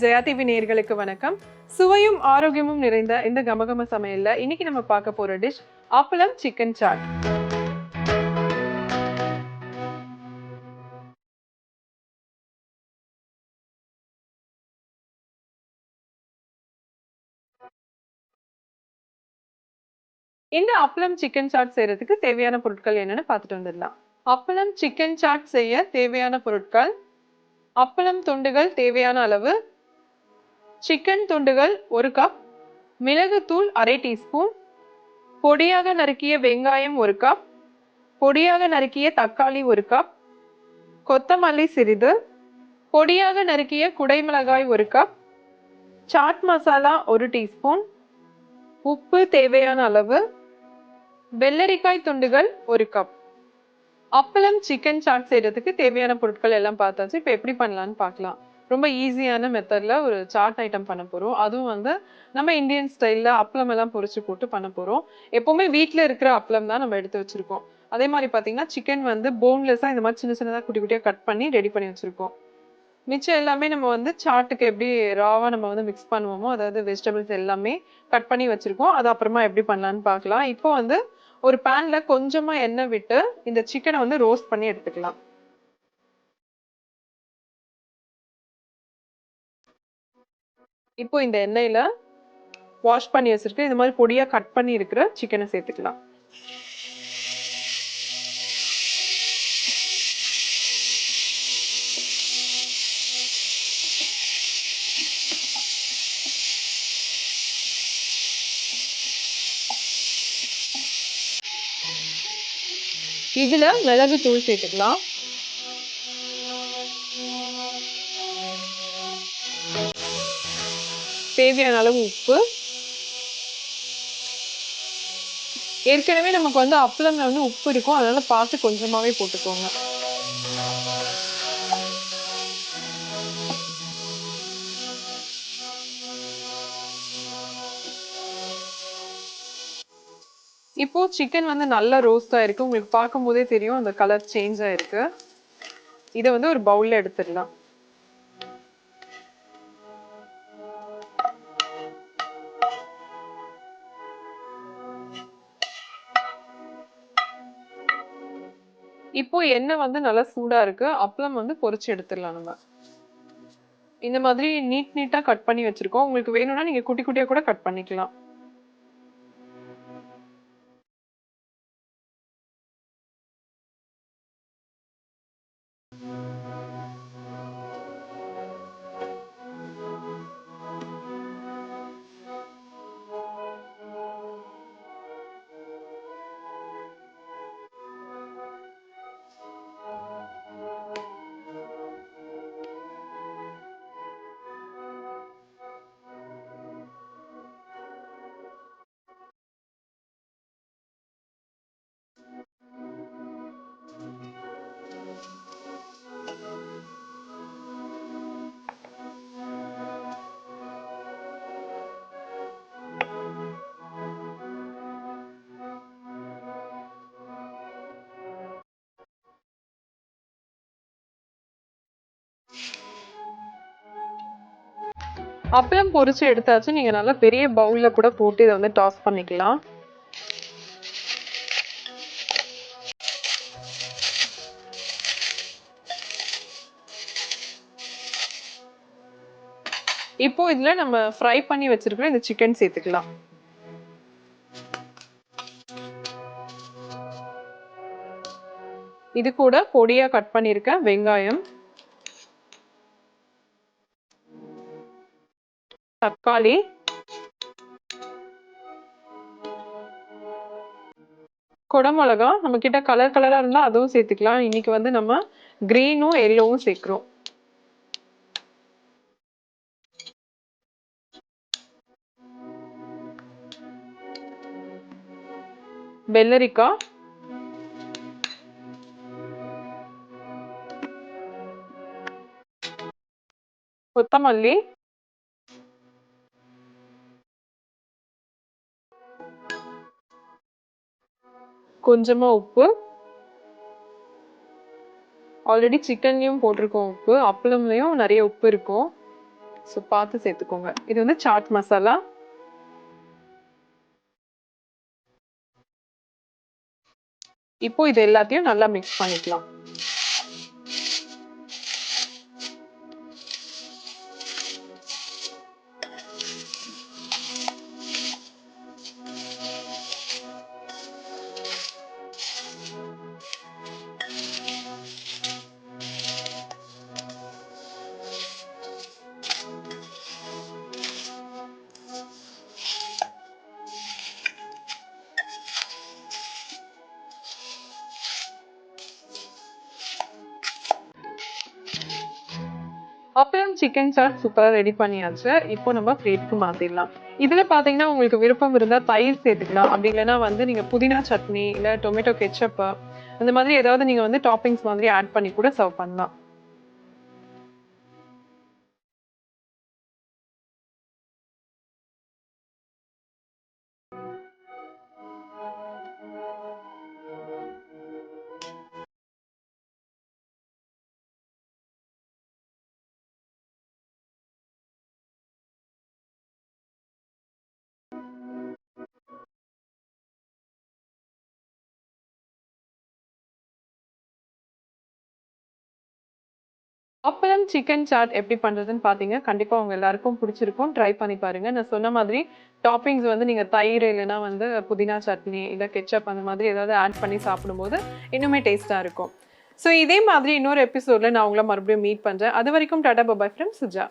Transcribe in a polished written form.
Jaya TV நேயர்களுக்கு வணக்கம். சுவையும் ஆரோக்கியமும் நிறைந்த இந்த கமகம சமையல்ல இன்னைக்கு நம்ம பார்க்க போற டிஷ் அப்பளம் சிக்கன் சாட். இந்த அப்பளம் சிக்கன் சாட் செய்யறதுக்கு தேவையான பொருட்கள் என்னன்னு பார்த்துட்டு வந்துடலாம். அப்பளம் சிக்கன் சாட் செய்ய தேவையான பொருட்கள்: அப்பளம் துண்டுகள் தேவையான அளவு, சிக்கன் துண்டுகள் 1 கப், மிளகுத்தூள் 1/2 டீஸ்பூன், பொடியாக நறுக்கிய வெங்காயம் 1 கப், பொடியாக நறுக்கிய தக்காளி 1 கப், கொத்தமல்லி சிறிது, பொடியாக நறுக்கிய குடைமிளகாய் 1 கப், சாட் மசாலா 1 டீஸ்பூன், உப்பு தேவையான அளவு, வெள்ளரிக்காய் துண்டுகள் 1 கப். அப்பளம் சிக்கன் சாட் செய்யறதுக்கு தேவையான பொருட்கள் எல்லாம் பார்த்தாச்சு. இப்போ எப்படி பண்ணலான்னு பார்க்கலாம். ரொம்ப ஈஸியான மெத்தட்ல ஒரு சாட் ஐட்டம் பண்ண போறோம். அதுவும் நம்ம இந்தியன் ஸ்டைல்ல அப்பளம் எல்லாம் பொரிச்சு போட்டு பண்ண போறோம். எப்பவுமே வீட்டில் இருக்கிற அப்பளம் தான் நம்ம எடுத்து வச்சிருக்கோம். அதே மாதிரி பார்த்தீங்கன்னா சிக்கன் போன்லெஸ்ஸா இந்த மாதிரி சின்ன சின்னதாக குட்டி குட்டியாக கட் பண்ணி ரெடி பண்ணி வச்சிருக்கோம். மிச்சம் எல்லாமே நம்ம சாட்டுக்கு எப்படி ராவா நம்ம மிக்ஸ் பண்ணுவோமோ, அதாவது வெஜிடபிள்ஸ் எல்லாமே கட் பண்ணி வச்சிருக்கோம். அது அப்புறமா எப்படி பண்ணலான்னு பார்க்கலாம். இப்போ ஒரு பேன்ல கொஞ்சமா எண்ணெய் விட்டு இந்த சிக்கனை ரோஸ்ட் பண்ணி எடுத்துக்கலாம். இப்போ இந்த எண்ணெயில வாஷ் பண்ணி வச்சிருக்க இந்த மாதிரி பொடியா கட் பண்ணி இருக்கிற சிக்கனை சேர்த்துக்கலாம். இதுல மிளகு தூள் சேர்த்துக்கலாம். தேவையான அளவு உப்பு. ஏற்கனவே நமக்கு அப்பளம்ல உப்பு இருக்கும், அதனால பார்த்து கொஞ்சமாவே போட்டுக்கோங்க. இப்போ சிக்கன் நல்லா ரோஸ்ட் ஆயிருக்கு. உங்களுக்கு பார்க்கும் போதே தெரியும் அந்த கலர் சேஞ்ச் ஆயிருக்கு. இதை ஒரு பவுல்ல எடுத்துடலாம். இப்போ எண்ணெய் நல்லா சூடா இருக்கு. அப்பளம் பொரிச்சு எடுத்துடலாம். நம்ம இந்த மாதிரி நீட்டா கட் பண்ணி வச்சிருக்கோம். உங்களுக்கு வேணும்னா நீங்க குட்டி குட்டியா கூட கட் பண்ணிக்கலாம். அப்பளம் பொரிச்சு எடுத்தாச்சு. நீங்க நல்லா பெரிய பவுல்ல கூட போட்டு இதை டாஸ் பண்ணிக்கலாம். இப்போ இதுல நம்ம ஃப்ரை பண்ணி வச்சிருக்கிற இந்த சிக்கன் சேர்த்துக்கலாம். இது கூட பொடியா கட் பண்ணிருக்க வெங்காயம், தக்காளி, குடமிளகா. நம்ம கிட்ட கலர் கலரா இருந்தா அதுவும் சேர்த்துக்கலாம். இன்னைக்கு நம்ம கிரீனும் எல்லோவும் சேர்க்கிறோம். வெள்ளரிக்காய், கொத்தமல்லி, கொஞ்சமா உப்பு. ஆல்ரெடி சிக்கன்லயும் போட்டிருக்கோம் உப்பு, அப்பளம்லயும் நிறைய உப்பு இருக்கும். ஸோ பார்த்து சேர்த்துக்கோங்க. இது வந்து சாட் மசாலா. இப்போ இது எல்லாத்தையும் நல்லா மிக்ஸ் பண்ணிக்கலாம். அப்பளம் சிக்கன் சாட் சூப்பராக ரெடி பண்ணியாச்சு. இப்போ நம்ம பிளேட்க்கு மாற்றிடலாம். இதில் பார்த்தீங்கன்னா உங்களுக்கு விருப்பம் இருந்தால் தயிர் சேர்த்துக்கலாம். அப்படி இல்லைன்னா வந்து நீங்கள் புதினா சட்னி இல்லை டொமேட்டோ கெச்சப்பு அந்த மாதிரி ஏதாவது நீங்கள் வந்து டாப்பிங்ஸ் மாதிரி ஆட் பண்ணி கூட சர்வ் பண்ணலாம். அப்பளம் சிக்கன் சாட் எப்படி பண்ணுறதுன்னு பார்த்தீங்க. கண்டிப்பாக உங்கள் எல்லாருக்கும் பிடிச்சிருக்கும். ட்ரை பண்ணி பாருங்கள். நான் சொன்ன மாதிரி டாப்பிங்ஸ் வந்து நீங்கள் தயிர் இல்லைன்னா வந்து புதினா சட்னி இல்லை கெச்சப் அந்த மாதிரி ஏதாவது ஆட் பண்ணி சாப்பிடும்போது இன்னுமே டேஸ்ட்டாக இருக்கும். ஸோ இதே மாதிரி இன்னொரு எபிசோடில் நான் உங்களை மறுபடியும் மீட் பண்ணுறேன். அது வரைக்கும் டாடா பாய் ஃப்ரம் சுஜா.